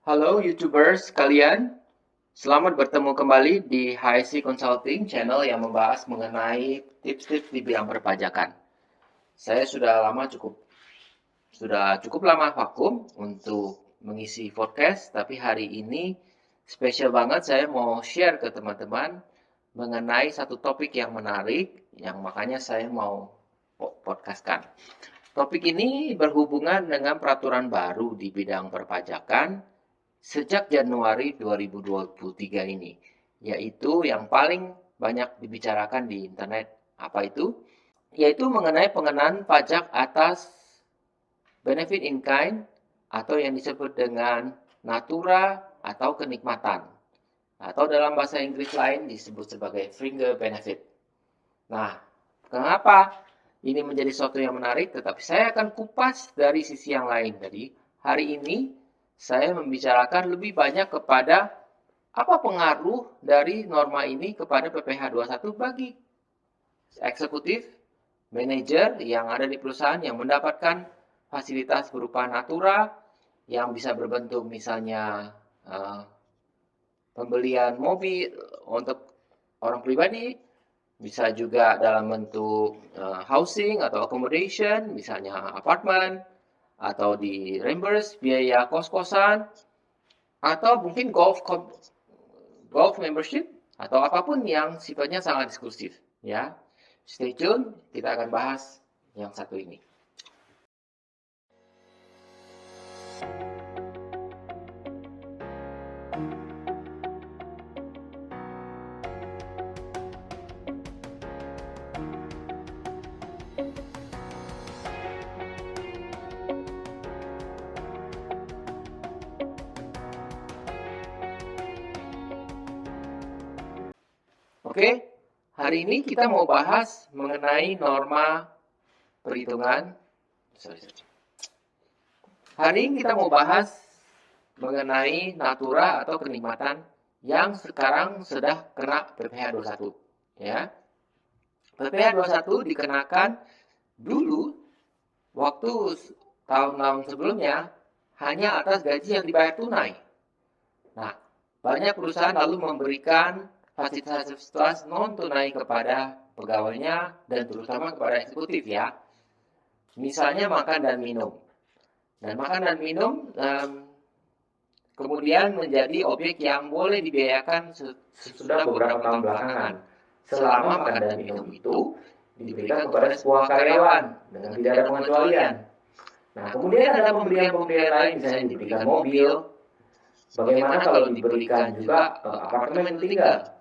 Halo YouTubers sekalian, selamat bertemu kembali di HSC Consulting channel yang membahas mengenai tips-tips di bidang perpajakan. Saya sudah cukup lama vakum untuk mengisi podcast, tapi hari ini spesial banget saya mau share ke teman-teman mengenai satu topik yang menarik yang makanya saya mau podcastkan. Topik ini berhubungan dengan peraturan baru di bidang perpajakan sejak Januari 2023 ini, yaitu yang paling banyak dibicarakan di internet. Apa itu? Yaitu mengenai pengenaan pajak atas benefit in kind atau yang disebut dengan natura atau kenikmatan. Atau dalam bahasa Inggris lain disebut sebagai fringe benefit. Nah, kenapa ini menjadi sesuatu yang menarik? Tetapi saya akan kupas dari sisi yang lain. Jadi, hari ini saya membicarakan lebih banyak kepada apa pengaruh dari norma ini kepada PPh 21 bagi eksekutif, manajer yang ada di perusahaan yang mendapatkan fasilitas berupa natura yang bisa berbentuk misalnya pembelian mobil untuk orang pribadi, bisa juga dalam bentuk housing atau accommodation, misalnya apartemen, atau di reimburse biaya kos-kosan, atau mungkin golf membership, atau apapun yang sifatnya sangat eksklusif. Ya, stay tune, kita akan bahas yang satu ini. Oke, hari ini kita mau bahas mengenai norma perhitungan. Hari ini kita mau bahas mengenai natura atau kenikmatan yang sekarang sudah kena PPh 21. Ya. PPh 21 dikenakan dulu waktu tahun-tahun sebelumnya hanya atas gaji yang dibayar tunai. Nah, banyak perusahaan lalu memberikan fasilitas non tunai kepada pegawainya dan terutama kepada eksekutif ya. Misalnya makan dan minum. Dan makan dan minum kemudian menjadi objek yang boleh dibiayakan sesudah beberapa tahun belakangan. Selama makan dan minum itu diberikan kepada sebuah karyawan dengan tidak ada pengecualian. Nah, kemudian ada pemberian-pemberian lain, misalnya diberikan mobil. Bagaimana kalau diberikan juga apartemen tinggal?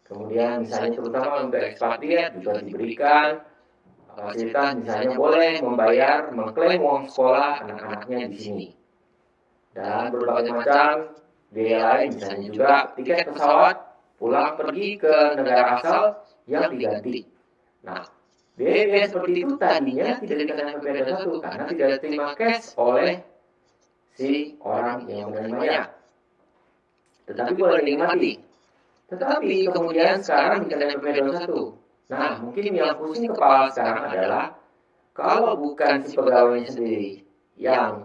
Kemudian misalnya terutama untuk ekspatriat juga diberikan fasilitas, misalnya boleh mengklaim uang sekolah anak-anaknya di sini. Dan berbagai macam biaya lain, misalnya juga tiket pesawat pulang pergi ke negara asal yang diganti. Nah, biaya seperti itu tadinya tidak dikenakan PPh 21 karena tidak diterima cash oleh si orang yang menerimanya. Tetapi boleh dinikmati. Tetapi kemudian sekarang dikenakan PPh 21. Nah, mungkin yang pusing kepala sekarang adalah kalau bukan si pegawainya sendiri yang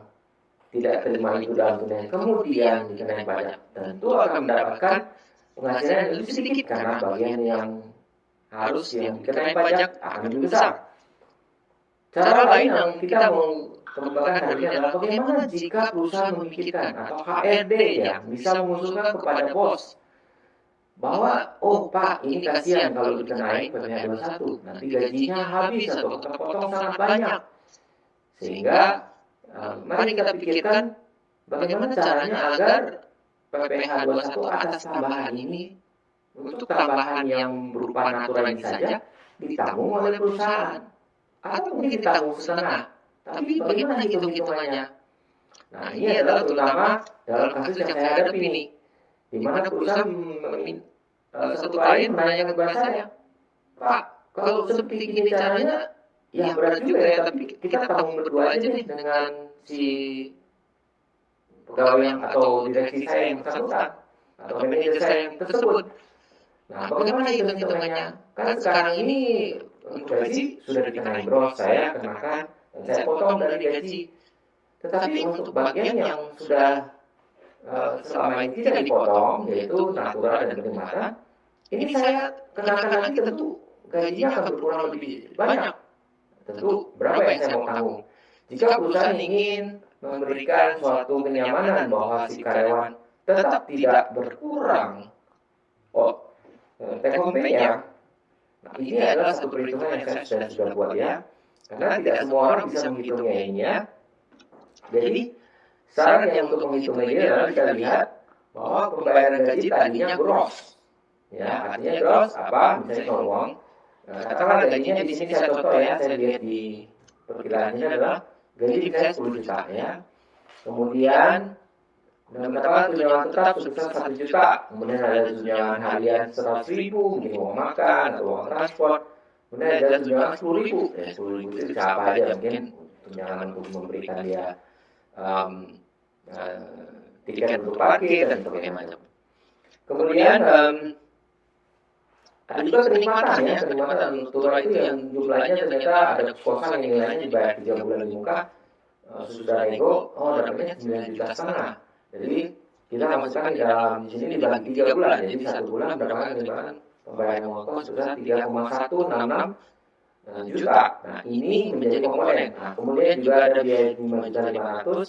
tidak terima itu dalam tunai kemudian dikenakan pajak, tentu akan mendapatkan penghasilan yang lebih sedikit karena bagian yang harus yang dikenakan pajak akan lebih besar. Cara lain yang kita mau kembangkan hari ini adalah bagaimana jika perusahaan memikirkan atau HRD ya bisa mengusulkan kepada bos bahwa oh Pak, ini kasihan kalau dikenai PPh 21, nanti gajinya habis atau terpotong sangat banyak. Sehingga mari kita pikirkan bagaimana caranya agar PPh 21 atas tambahan ini untuk tambahan yang berupa natura ini saja ditanggung oleh perusahaan atau mungkin ditanggung setengah. Tapi bagaimana hitung-hitungannya? Nah, ini adalah terutama dalam kasus yang saya hadapi ini, di mana perusahaan satu klien menanyakan kepada saya, Pak, kalau seperti ini caranya, ya berat juga ya, tapi kita tanggung berdua aja nih dengan si pegawai yang atau direksi saya yang bersangkutan atau manajer saya yang tersebut. Nah, bagaimana hitung-hitungannya? Kan sekarang ini untuk gaji sudah dikenai bros, saya kenakan dan saya potong dari gaji. Tetapi untuk bagian yang sudah selama ini tidak dipotong, yaitu natural dan kenikmatan, ini saya kenakan lagi tentu gajinya akan berkurang lebih banyak. Tentu berapa yang saya mau tanggung? Jika perusahaan ingin memberikan suatu kenyamanan bahwa si karyawan tetap tidak berkurang take home pay-nya, nah ini adalah satu perhitungan yang saya sudah buat ya, karena tidak semua orang bisa menghitungnya ini ya. Jadi saran yang untuk menghitungnya ini adalah kita lihat bahwa pembayaran gaji tadinya gross, ya artinya gross apa? Misalnya kalau uang, katakanlah gajinya di sini saya contoh ya, saya lihat di perkiraannya adalah gaji saya 10 juta ya. Kemudian mendapatkan tunjangan tetap sebesar 1 juta, kemudian ada tunjangan harian 100.000, mungkin uang makan atau uang transport, kemudian ada tunjangan 10.000, 10.000 itu bisa apa aja, mungkin tunjangan untuk memberikan dia tiket untuk parkir dan sebagainya macam. Kemudian ada juga kenikmatan ya, kenikmatan Tura itu yang jumlahnya ternyata ada kos-kosan yang nilainya dibayar 3 bulan di muka, sudah nego, dapatnya 9,5 juta. Jadi kita masukkan di dalam di sini dibagi 3 bulan, jadi 1 bulan mendapatkan kenikmatan pembayaran uang kos sebesar 3,166 juta. Nah ini menjadi komponen. Nah kemudian juga ada biaya 5.500.000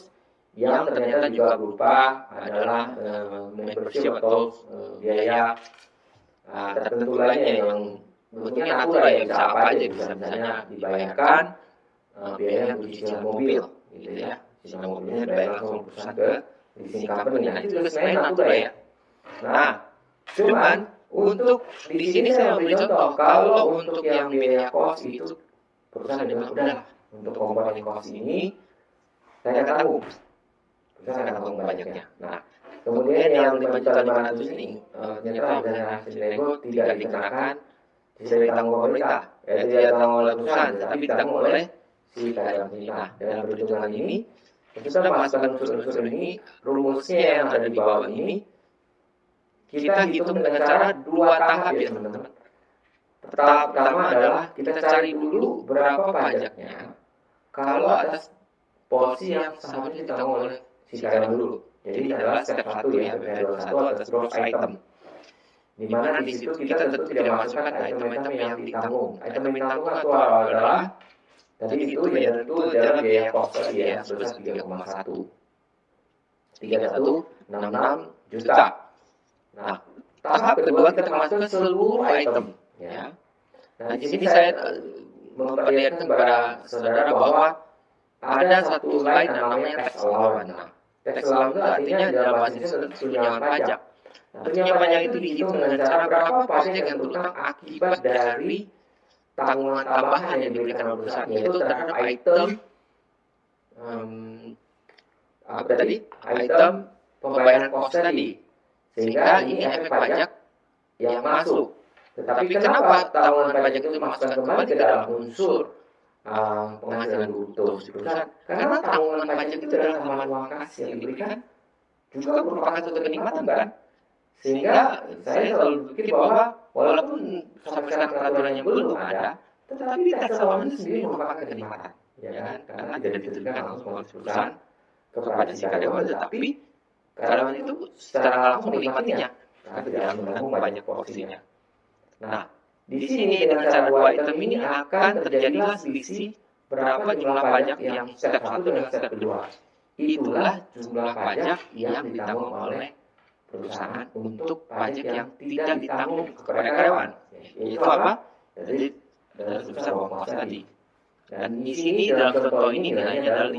yang ternyata juga berupa adalah membership atau biaya tertentu lainnya yang bentuknya natural ya, bisa apa aja, bisa misalnya dibayarkan biaya untuk cicilan mobil gitu ya, cicilan mobilnya dibayar langsung perusahaan ke leasing company. Nah itu juga sebenarnya natural ya. Nah cuman untuk di sini saya beri contoh, kalau untuk yang biaya kos itu perusahaan bilang udahlah, untuk komponen kos ini saya akan tanggung, perusahaan akan tanggung pajaknya. Nah kemudian yang 5.500.000 ini ternyata dana hasil nego tidak dikenakan, tidak ditanggung pemerintah, tidak ditanggung oleh perusahaan, tapi ditanggung oleh si karyawan ini. Nah dalam perhitungan ini kita masukkan unsur-unsur ini, rumusnya yang ada di bawah ini kita hitung dengan cara 2 tahap ya teman-teman. Tahap pertama adalah kita cari dulu berapa pajaknya kalau atas porsi yang seharusnya ditanggung oleh si karyawan dulu. Jadi ini adalah step 1 ya, BPH 21 atas gross item. Di mana di situ kita tentu tidak masukkan item-item yang ditanggung. Item yang ditanggung itu adalah tadi itu ya tentu adalah biaya kos tadi ya sebesar 3,166 juta. Nah, tahap kedua kita masukkan seluruh item ya. Nah, di sini saya memperlihatkan kepada saudara bahwa ada satu line namanya tax allowance. Nah, tax allowance itu artinya dalam bahasa Indonesia tunjangan pajak. Nah, tunjangan pajak itu dihitung dengan cara berapa pajak yang terutang akibat dari tanggungan tambahan yang diberikan oleh perusahaan, yaitu terhadap item item pembayaran kos tadi. Sehingga ini efek pajak yang masuk. Tetapi kenapa tanggungan pajak itu dimasukkan kembali ke dalam unsur penghasilan bruto di perusahaan? Karena tanggungan pajak itu adalah tambahan uang kas yang diberikan, juga merupakan suatu kenikmatan kan? Sehingga saya selalu berpikir bahwa walaupun sampai sekarang peraturannya belum ada, tetapi tax allowance itu sendiri merupakan kenikmatan, ya kan? Karena tidak ditujukan langsung oleh perusahaan kepada si karyawan, tetapi karyawan itu secara langsung menikmatinya karena tidak menanggung banyak porsinya. Nah, di sini dengan cara 2 item ini akan terjadilah selisih berapa jumlah pajak yang step 1 dengan step kedua. Itulah jumlah pajak yang ditanggung oleh perusahaan untuk pajak yang tidak ditanggung kepada karyawan. Yaitu apa? Jadi dalam sebesar uang kos tadi. Dan di sini dalam contoh ini nilainya adalah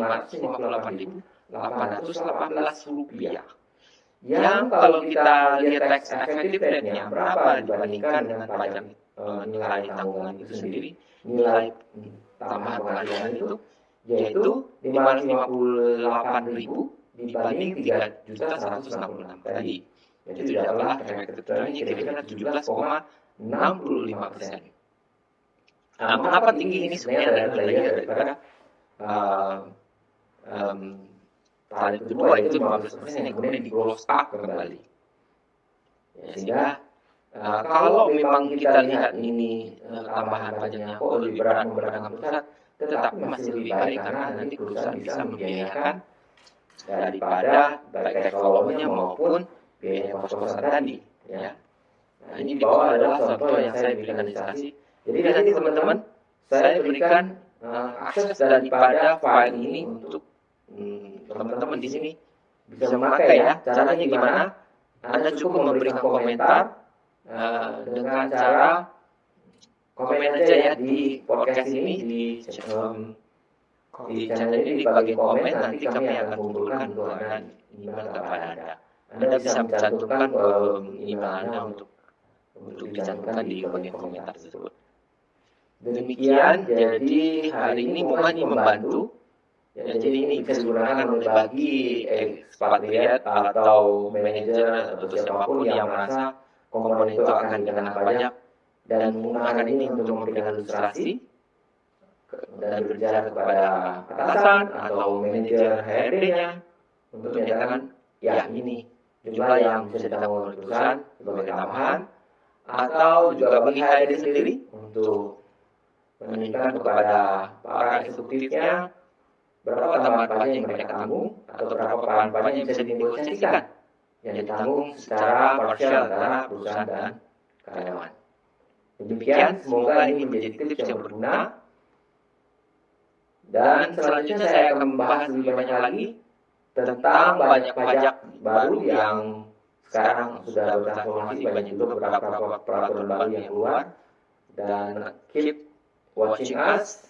558.818 rupiah. Yang kalau kita lihat tax effective rate-nya berapa dibandingkan dengan pajak nilai tanggungan itu sendiri, nilai tambahan penghasilan itu yaitu 558.000 dibanding 3.166 tadi. Jadi tidaklah effective rate-nya kira-kira 17,65%. Nah, mengapa tinggi ini sebenarnya adalah daripada tarif kedua itu 15% yang kemudian di gross up kembali. Ya, sehingga kalau memang kita lihat ini tambahan pajaknya kok lebih memberatkan perusahaan, tetapi masih lebih baik karena nanti perusahaan bisa membiayakan daripada baik cash flow-nya maupun biaya kos-kosan tadi, ya. Nah, ini di bawah adalah contoh yang saya berikan ilustrasi. Jadi nanti teman-teman, saya berikan akses daripada file ini untuk teman-teman di sini bisa memakai ya. Caranya gimana? Anda cukup memberikan komentar dengan cara komen aja ya di podcast ini, di channel ini, di bagian komen nanti kami akan kumpulkan untuk Anda email kepada Anda. Anda bisa mencantumkan email Anda untuk dicantumkan di bagian komentar tersebut. Demikian, jadi hari ini moga ini membantu. Ya, jadi ini bisa digunakan oleh bagi ekspatriat atau manajer atau siapapun yang merasa komponen itu akan dikenakan pajak dan menggunakan ini untuk memberikan ilustrasi dan berbicara kepada atasan atau manajer HRD-nya untuk menyatakan ya ini jumlah yang bisa ditanggung oleh perusahaan sebagai tambahan, atau juga bagi HRD sendiri untuk menunjukkan kepada para eksekutifnya berapa tambahan pajak yang mereka tanggung atau berapa tambahan pajak yang bisa dinegosiasikan yang ditanggung secara parsial antara perusahaan dan karyawan. Demikian, semoga ini menjadi tips yang berguna. Dan selanjutnya saya akan membahas lebih banyak lagi tentang banyak pajak baru yang sekarang sudah bertransformasi, banyak juga beberapa peraturan baru yang keluar. Dan keep watching us.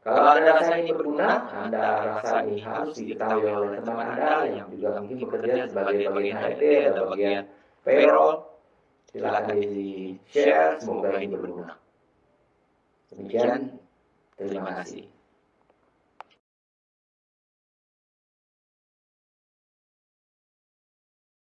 Kalau Anda rasa ini berguna, Anda rasa ini harus diketahui oleh teman Anda yang juga mungkin bekerja sebagai bagian HRD atau bagian payroll, silakan di share, semoga ini berguna. Demikian, terima kasih.